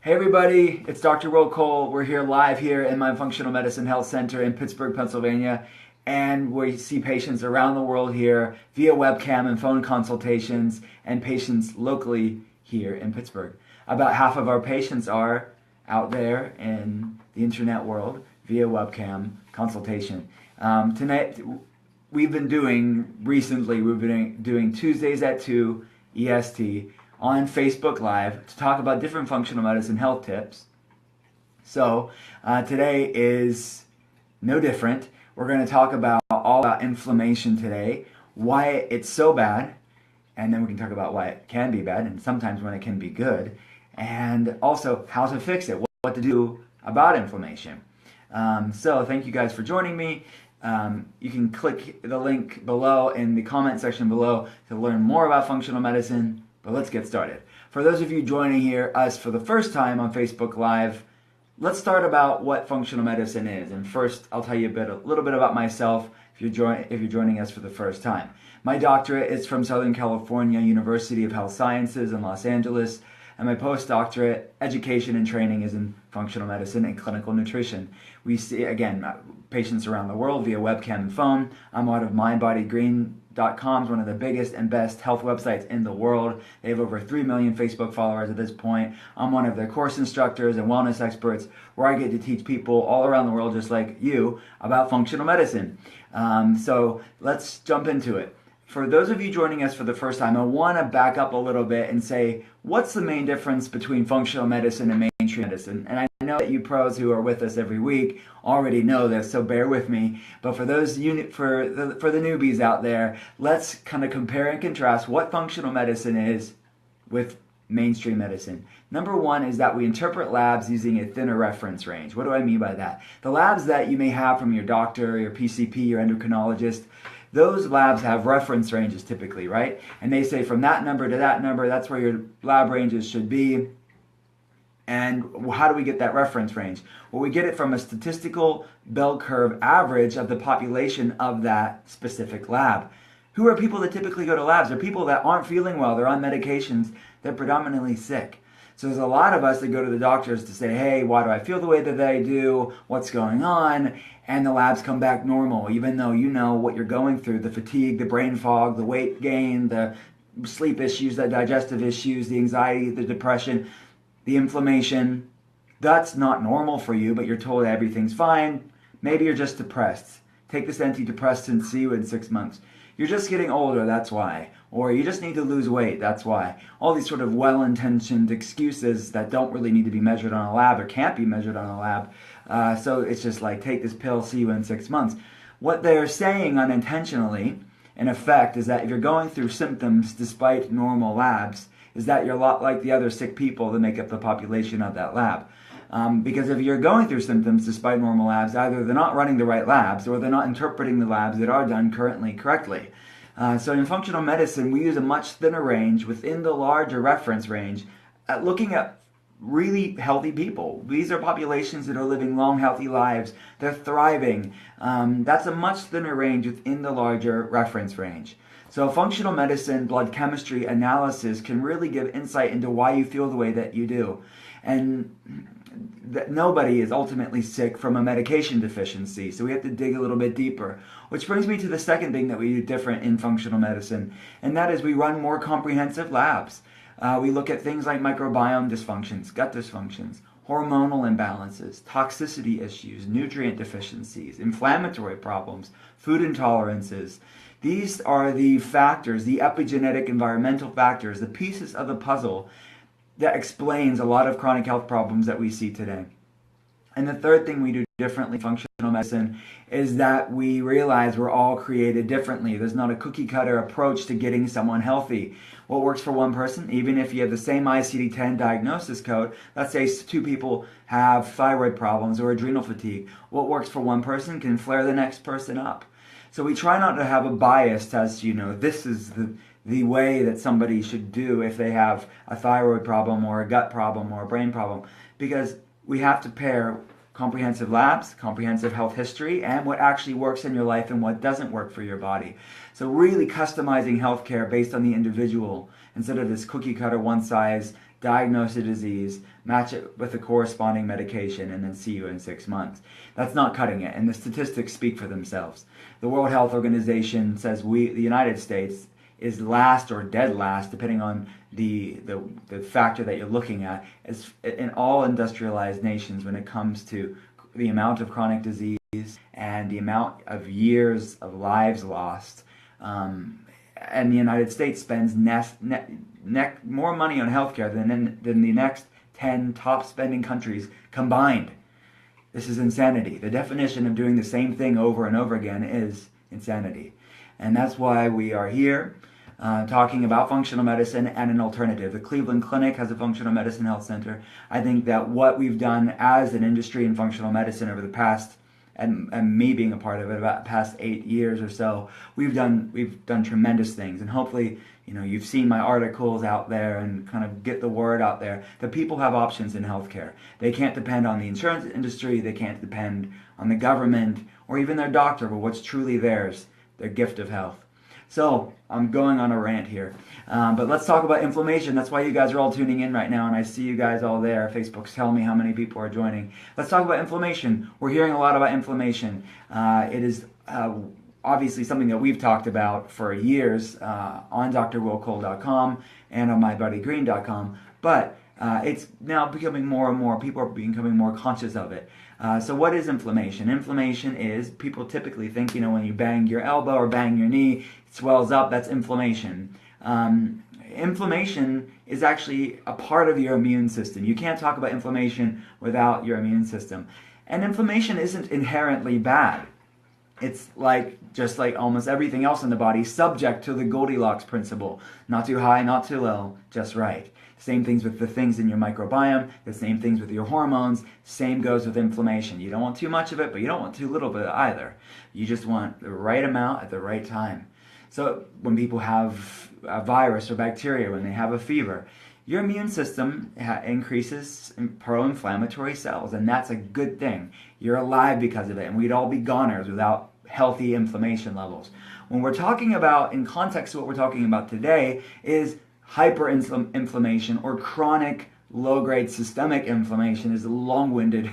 Hey everybody, it's Dr. Will Cole. We're here live here in my Functional Medicine Health Center in Pittsburgh, Pennsylvania, and we see patients around the world here via webcam and phone consultations and patients locally here in Pittsburgh. About half of our patients are out there in the internet world via webcam consultation. Tonight, we've been doing Tuesdays at 2 EST on Facebook Live to talk about different functional medicine health tips. So today is no different. We're going to talk all about inflammation today, why it's so bad, and then we can talk about why it can be bad and sometimes when it can be good, and also how to fix it, what to do about inflammation. So thank you guys for joining me. You can click the link below in the comment section below to learn more about functional medicine. But let's get started. For those of you joining us for the first time on Facebook Live, let's start about what functional medicine is. And first, I'll tell you a little bit about myself if you're joining us for the first time. My doctorate is from Southern California University of Health Sciences in Los Angeles, and my postdoctorate education and training is in functional medicine and clinical nutrition. We see, again, patients around the world via webcam and phone. I'm out of MindBodyGreen.com, is one of the biggest and best health websites in the world. They have over 3 million Facebook followers at this point. I'm one of their course instructors and wellness experts where I get to teach people all around the world, just like you, about functional medicine. So let's jump into it. For those of you joining us for the first time, I want to back up a little bit and say, what's the main difference between functional medicine and mainstream medicine? And I know that you pros who are with us every week already know this, so bear with me. But for those for the newbies out there, let's kind of compare and contrast what functional medicine is with mainstream medicine. Number one is that we interpret labs using a thinner reference range. What do I mean by that? The labs that you may have from your doctor, your PCP, your endocrinologist, those labs have reference ranges typically, right? And they say from that number to that number, that's where your lab ranges should be. And how do we get that reference range? Well, we get it from a statistical bell curve average of the population of that specific lab. Who are people that typically go to labs? They're people that aren't feeling well, they're on medications, they're predominantly sick. So there's a lot of us that go to the doctors to say, hey, why do I feel the way that I do? What's going on? And the labs come back normal, even though you know what you're going through, the fatigue, the brain fog, the weight gain, the sleep issues, the digestive issues, the anxiety, the depression, the inflammation. That's not normal for you, but you're told everything's fine. Maybe you're just depressed. Take this antidepressant, see you in 6 months. You're just getting older, that's why. Or you just need to lose weight, that's why. All these sort of well-intentioned excuses that don't really need to be measured on a lab or can't be measured on a lab. So it's just like, take this pill, see you in 6 months. What they're saying unintentionally, in effect, is that if you're going through symptoms despite normal labs, is that you're a lot like the other sick people that make up the population of that lab. Because if you're going through symptoms despite normal labs, either they're not running the right labs or they're not interpreting the labs that are done currently correctly. So in functional medicine, we use a much thinner range within the larger reference range looking at really healthy people. These are populations that are living long, healthy lives. They're thriving. That's a much thinner range within the larger reference range. So functional medicine, blood chemistry analysis can really give insight into why you feel the way that you do. And that nobody is ultimately sick from a medication deficiency, so we have to dig a little bit deeper. Which brings me to the second thing that we do different in functional medicine, and that is we run more comprehensive labs. We look at things like microbiome dysfunctions, gut dysfunctions, hormonal imbalances, toxicity issues, nutrient deficiencies, inflammatory problems, food intolerances. These are the factors, the epigenetic environmental factors, the pieces of the puzzle that explains a lot of chronic health problems that we see today. And the third thing we do differently in functional medicine is that we realize we're all created differently. There's not a cookie cutter approach to getting someone healthy. What works for one person, even if you have the same ICD-10 diagnosis code, let's say two people have thyroid problems or adrenal fatigue, what works for one person can flare the next person up. So we try not to have a bias as to, this is the way that somebody should do if they have a thyroid problem or a gut problem or a brain problem, because we have to pair comprehensive labs, comprehensive health history, and what actually works in your life and what doesn't work for your body. So really customizing healthcare based on the individual instead of this cookie cutter one size diagnose a disease, match it with a corresponding medication, and then see you in 6 months. That's not cutting it, and the statistics speak for themselves. The World Health Organization says the United States is last or dead last, depending on the factor that you're looking at, as in all industrialized nations when it comes to the amount of chronic disease and the amount of years of lives lost. And the United States spends more money on healthcare than the next 10 top spending countries combined. This is insanity. The definition of doing the same thing over and over again is insanity. And that's why we are here talking about functional medicine and an alternative. The Cleveland Clinic has a functional medicine health center. I think that what we've done as an industry in functional medicine over the past, and me being a part of it, about the past 8 years or so, we've done tremendous things. And hopefully, you've seen my articles out there and kind of get the word out there that people have options in healthcare. They can't depend on the insurance industry, they can't depend on the government or even their doctor for what's truly theirs, their gift of health. So, I'm going on a rant here, but let's talk about inflammation. That's why you guys are all tuning in right now, and I see you guys all there. Facebook's telling me how many people are joining. Let's talk about inflammation. We're hearing a lot about inflammation. It is obviously something that we've talked about for years on drwillcole.com and on mybuddygreen.com, but it's now becoming more and more, people are becoming more conscious of it. So what is inflammation? Inflammation is, people typically think, when you bang your elbow or bang your knee, it swells up, that's inflammation. Inflammation is actually a part of your immune system. You can't talk about inflammation without your immune system. And inflammation isn't inherently bad. It's just like almost everything else in the body, subject to the Goldilocks principle. Not too high, not too low, just right. Same things with the things in your microbiome, the same things with your hormones, same goes with inflammation. You don't want too much of it, but you don't want too little of it either. You just want the right amount at the right time. So when people have a virus or bacteria, when they have a fever, your immune system increases pro-inflammatory cells, and that's a good thing. You're alive because of it, and we'd all be goners without healthy inflammation levels. When we're talking about, in context to what we're talking about today, is hyperinflammation or chronic low-grade systemic inflammation is a long-winded,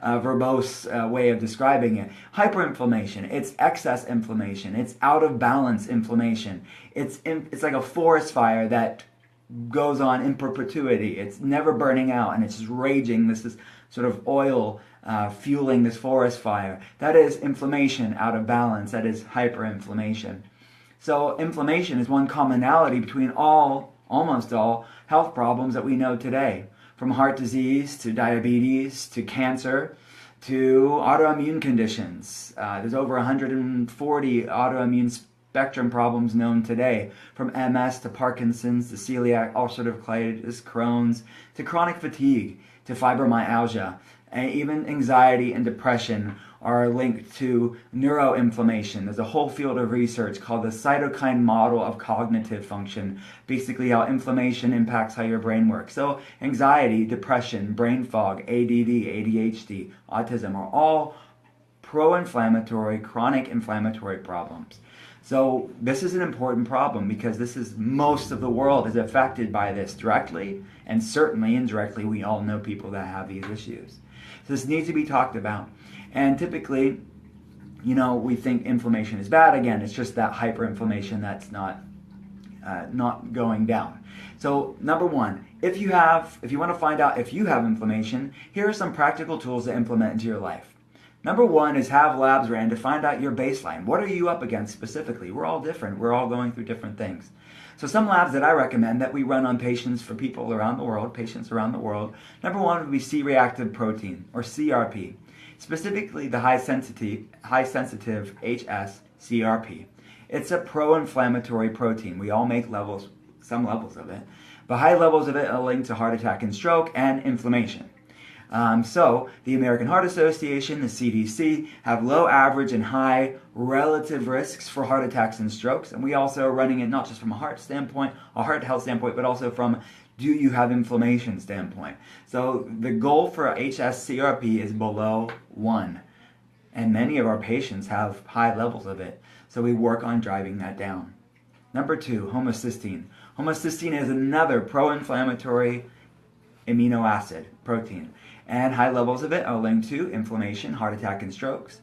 verbose way of describing it. Hyperinflammation, it's excess inflammation, it's out-of-balance inflammation. It's like a forest fire that goes on in perpetuity. It's never burning out, and it's just raging. This is sort of oil fueling this forest fire. That is inflammation out of balance. That is hyperinflammation. So inflammation is one commonality between almost all health problems that we know today, from heart disease to diabetes to cancer to autoimmune conditions. There's over 140 autoimmune spectrum problems known today, from MS to Parkinson's to celiac, ulcerative colitis, Crohn's, to chronic fatigue, to fibromyalgia, and even anxiety and depression are linked to neuroinflammation. There's a whole field of research called the cytokine model of cognitive function, basically how inflammation impacts how your brain works. So anxiety, depression, brain fog, ADD, ADHD, autism are all pro-inflammatory, chronic inflammatory problems. So this is an important problem because most of the world is affected by this directly, and certainly indirectly we all know people that have these issues. So this needs to be talked about. And typically, we think inflammation is bad. Again, it's just that hyperinflammation that's not going down. So number one, if you want to find out if you have inflammation, here are some practical tools to implement into your life. Number one is have labs ran to find out your baseline. What are you up against specifically? We're all different. We're all going through different things. So some labs that I recommend that we run on patients around the world, number one would be C-reactive protein, or CRP. Specifically the high sensitive HS-CRP. It's a pro-inflammatory protein. We all make some levels of it, but high levels of it are linked to heart attack and stroke and inflammation. So the American Heart Association, the CDC, have low, average, and high relative risks for heart attacks and strokes, and we also are running it not just from a heart health standpoint, but also from do you have inflammation standpoint. So the goal for HS-CRP is below 1, and many of our patients have high levels of it, so we work on driving that down. Number 2, homocysteine. Homocysteine is another pro-inflammatory amino acid, protein. And high levels of it are linked to inflammation, heart attack, and strokes.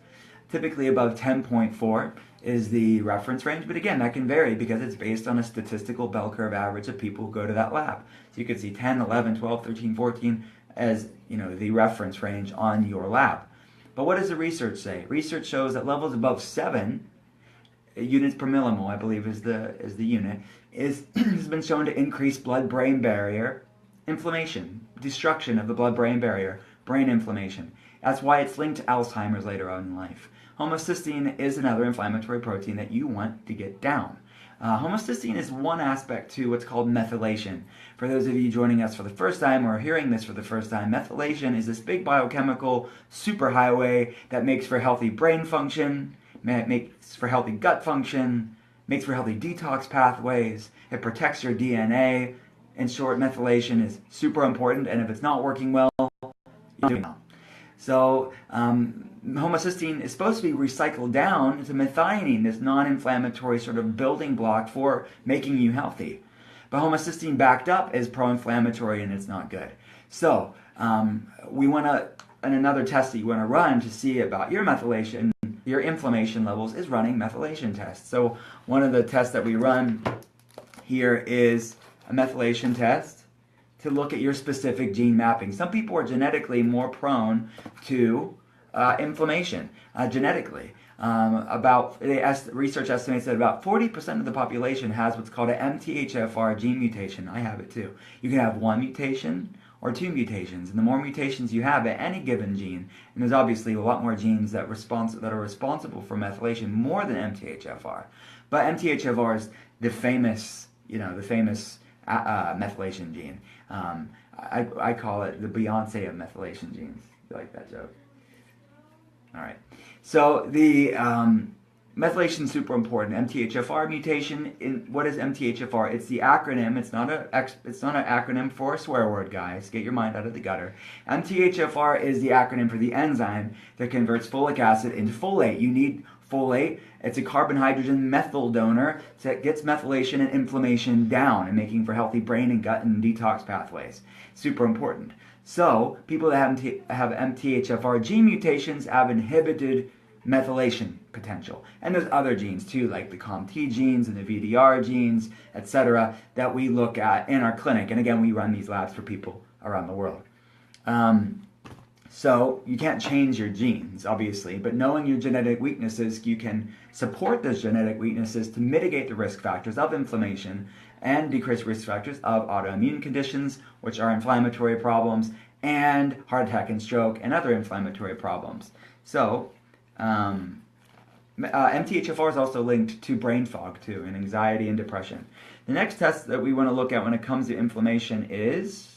Typically above 10.4 is the reference range, but again, that can vary because it's based on a statistical bell curve average of people who go to that lab. So you could see 10, 11, 12, 13, 14 as the reference range on your lab. But what does the research say? Research shows that levels above 7 units per millimole, I believe is the unit, has been shown to increase blood-brain barrier inflammation, destruction of the blood-brain barrier, brain inflammation. That's why it's linked to Alzheimer's later on in life. Homocysteine is another inflammatory protein that you want to get down. Homocysteine is one aspect to what's called methylation. For those of you joining us for the first time or hearing this for the first time, methylation is this big biochemical superhighway that makes for healthy brain function, makes for healthy gut function, makes for healthy detox pathways, it protects your DNA. In short, methylation is super important, and if it's not working well, you're doing well. So homocysteine is supposed to be recycled down to methionine, this non-inflammatory sort of building block for making you healthy. But homocysteine backed up is pro-inflammatory, and it's not good. So we want to, and another test that you want to run to see about your methylation, your inflammation levels, is running methylation tests. So one of the tests that we run here is a methylation test to look at your specific gene mapping. Some people are genetically more prone to inflammation, genetically. Research estimates that about 40% of the population has what's called an MTHFR gene mutation. I have it too. You can have one mutation or two mutations, and the more mutations you have at any given gene, and there's obviously a lot more genes that are responsible for methylation more than MTHFR. But MTHFR is the famous methylation gene. I call it the Beyonce of methylation genes. You like that joke? All right. So the methylation is super important. MTHFR mutation. What is MTHFR? It's the acronym. It's not an acronym for a swear word, guys. Get your mind out of the gutter. MTHFR is the acronym for the enzyme that converts folic acid into folate. You need folate. It's a carbon-hydrogen methyl donor that gets methylation and inflammation down and making for healthy brain and gut and detox pathways. Super important. So people that have MTHFR gene mutations have inhibited methylation potential. And there's other genes too, like the COMT genes and the VDR genes, etc., that we look at in our clinic. And again, we run these labs for people around the world. So you can't change your genes, obviously, but knowing your genetic weaknesses, you can support those genetic weaknesses to mitigate the risk factors of inflammation and decrease risk factors of autoimmune conditions, which are inflammatory problems, and heart attack and stroke and other inflammatory problems. So MTHFR is also linked to brain fog too, and anxiety and depression. The next test that we want to look at when it comes to inflammation is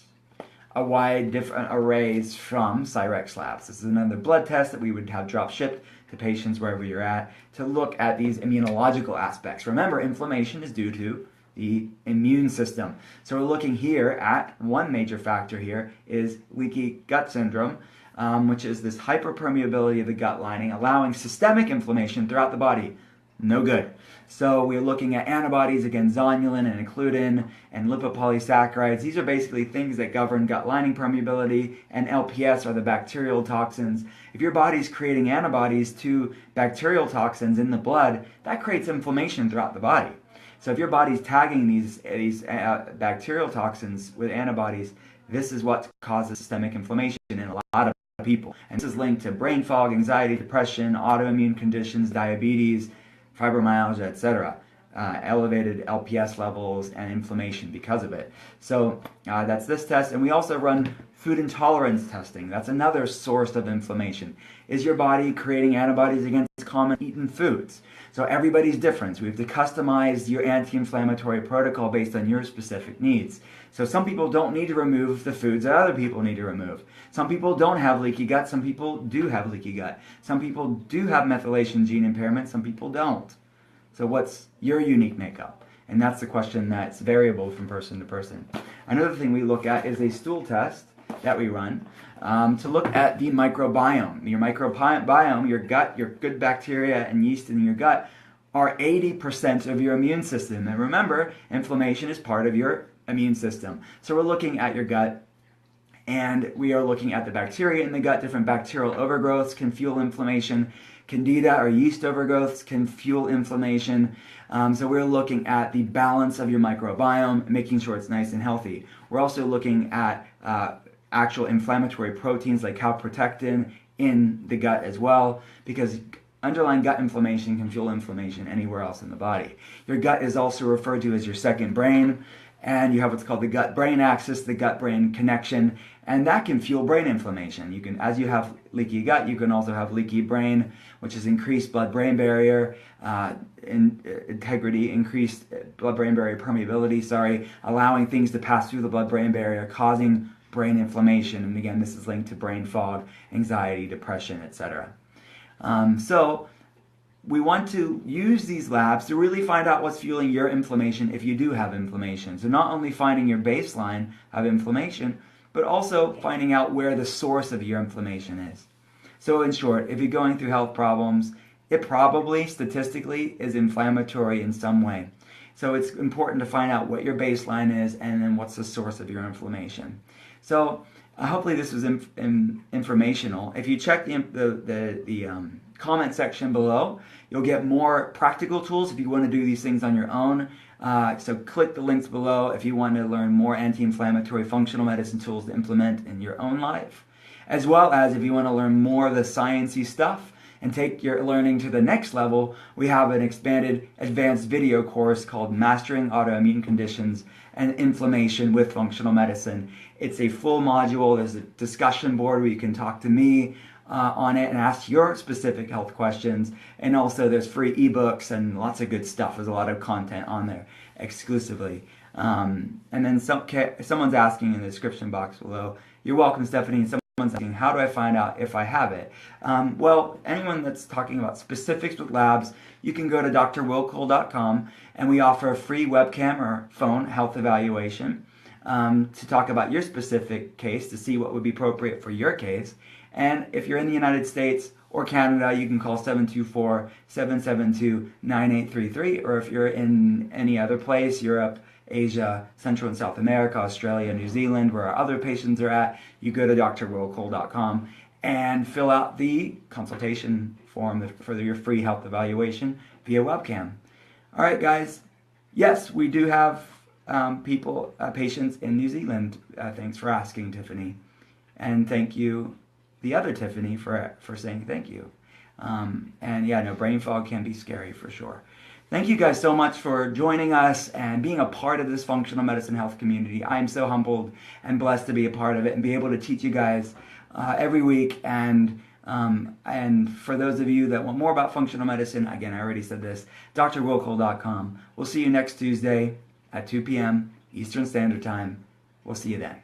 a wide different arrays from Cyrex labs. This is another blood test that we would have drop shipped to patients wherever you're at to look at these immunological aspects. Remember, inflammation is due to the immune system. So we're looking here at one major factor here is leaky gut syndrome, which is this hyperpermeability of the gut lining, allowing systemic inflammation throughout the body. No good. So we're looking at antibodies against zonulin and includin and lipopolysaccharides. These are basically things that govern gut lining permeability, and LPS are the bacterial toxins. If your body's creating antibodies to bacterial toxins in the blood, that creates inflammation throughout the body. So if your body's tagging these bacterial toxins with antibodies, this is what causes systemic inflammation in a lot of people. And this is linked to brain fog, anxiety, depression, autoimmune conditions, diabetes, fibromyalgia, etc., elevated LPS levels and inflammation because of it. So that's this test. And we also run food intolerance testing. That's another source of inflammation. Is your body creating antibodies against common eaten foods? So everybody's different. So we have to customize your anti-inflammatory protocol based on your specific needs. So some people don't need to remove the foods that other people need to remove. Some people don't have leaky gut. Some people do have leaky gut. Some people do have methylation gene impairment. Some people don't. So what's your unique makeup? And that's the question that's variable from person to person. Another thing we look at is a stool test that we run to look at the microbiome. Your microbiome, your gut, your good bacteria and yeast in your gut are 80% of your immune system. And remember, inflammation is part of your immune system. So we're looking at your gut And we are looking at the bacteria in the gut. Different bacterial overgrowths can fuel inflammation. Candida or yeast overgrowths can fuel inflammation. So we're looking at the balance of your microbiome, making sure it's nice and healthy. We're also looking at actual inflammatory proteins like calprotectin in the gut as well, because underlying gut inflammation can fuel inflammation anywhere else in the body. Your gut is also referred to as your second brain, and you have what's called the gut-brain axis, the gut-brain connection, and that can fuel brain inflammation. You can, as you have leaky gut, you can also have leaky brain, which is increased blood-brain barrier integrity, increased blood-brain barrier permeability, allowing things to pass through the blood-brain barrier, causing brain inflammation. And again, this is linked to brain fog, anxiety, depression, etc. So we want to use these labs to really find out what's fueling your inflammation if you do have inflammation. So not only finding your baseline of inflammation, but also finding out where the source of your inflammation is. So in short, if you're going through health problems, it probably statistically is inflammatory in some way. So it's important to find out what your baseline is and then what's the source of your inflammation. So hopefully this was informational. If you check the comment section below, you'll get more practical tools if you want to do these things on your own. So click the links below if you want to learn more anti-inflammatory functional medicine tools to implement in your own life, as well as if you want to learn more of the sciencey stuff and take your learning to the next level. We have an expanded advanced video course called Mastering Autoimmune Conditions and Inflammation with Functional Medicine. It's a full module. There's a discussion board where you can talk to me on it and ask your specific health questions. And also there's free ebooks and lots of good stuff. There's a lot of content on there exclusively. And then someone's asking in the description box below, you're welcome, Stephanie. Someone's asking, how do I find out if I have it? Well, anyone that's talking about specifics with labs, you can go to drwillcole.com, and we offer a free webcam or phone health evaluation to talk about your specific case, to see what would be appropriate for your case. And if you're in the United States or Canada, you can call 724-772-9833. Or if you're in any other place, Europe, Asia, Central and South America, Australia, New Zealand, where our other patients are at, you go to drwillcole.com and fill out the consultation form for your free health evaluation via webcam. All right, guys. Yes, we do have patients in New Zealand. Thanks for asking, Tiffany. And thank you, the other Tiffany, for saying thank you. And yeah, no, brain fog can be scary for sure. Thank you guys so much for joining us and being a part of this functional medicine health community. I am so humbled and blessed to be a part of it and be able to teach you guys every week. And for those of you that want more about functional medicine, again, I already said this, drwillcole.com. We'll see you next Tuesday at 2 p.m. Eastern Standard Time. We'll see you then.